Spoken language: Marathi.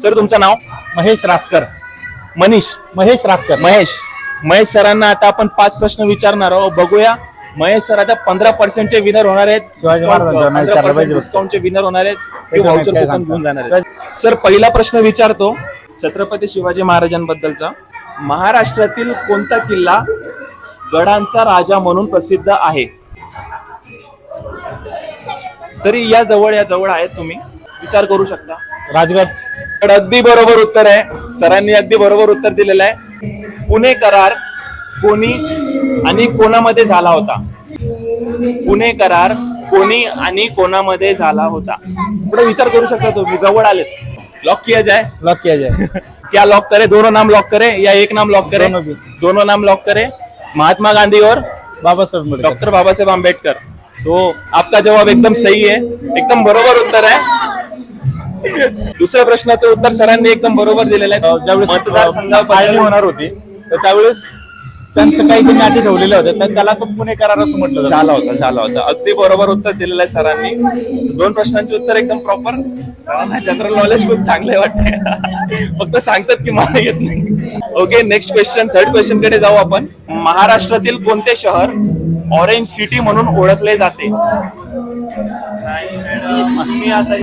सर तुमचं नाव? महेश रासकर. महेश रासकर. महेश सरांना आता आपण 5 प्रश्न विचारणार आहोत. बघूया महेश सर आता 15% विनर होणार आहेत. शिवाजी महाराजांना विचारलं पाहिजे. डिस्काउंटचे विनर होणार आहेत. ते एकदम व्हाउचर काय कुपन सांगता? घेऊन जाणार आहेत. सर पहिला प्रश्न विचारतो छत्रपती शिवाजी महाराजांबद्दलचा. महाराष्ट्रातील कोणता किल्ला गडांचा राजा म्हणून प्रसिद्ध आहे? तरी या जवळ आहेत, तुम्ही विचार करू शकता. राजगड. तर अगदी बरोबर उत्तर आहे. सरांनी अगदी बरोबर उत्तर दिलेलं आहे. पुणे करार कोणी आणि कोणामध्ये झाला होता? पुणे करार कोणी आणि कोणामध्ये झाला होता? थोड़ा विचार करू शकता तुम्ही. जवळ आलेत. लॉक किया जाए? लॉक किया जाए. क्या लॉक करे? दोनों नाम लॉक करे या एक नाम लॉक करे? दोनों भी. दोनों नाम लॉक करे. महात्मा गांधी और बाबा साहेब आंबेडकर. डॉक्टर बाबा साहेब आंबेडकर. तो आपका जवाब एकदम सही है. एकदम बरोबर उत्तर आहे. दुसऱ्या प्रश्नाचं उत्तर सरांनी एकदम बरोबर दिलेलं आहे. ज्यावेळेस मतदारसंघाबद्दल फाळणी होणार होती तर त्यावेळेस त्यांचं काही त्यांनी अटी ठेवलेल्या होत्या, तर त्याला तो पुणे करार असं म्हटलं जातं. झाला होता. अगदी बरोबर उत्तर दिलेलं आहे सरांनी. 2 प्रश्नांचे उत्तर एकदम प्रॉपर. सरांना जनरल नॉलेज खूप चांगलं वाटतंय. फक्त सांगतात की मला येत नाही. Okay, next question, 3rd question कडे जाऊ आपण. महाराष्ट्रातील कोणते शहर ऑरेंज सिटी म्हणून ओळखले जाते? नाही मॅडम, तुम्ही आता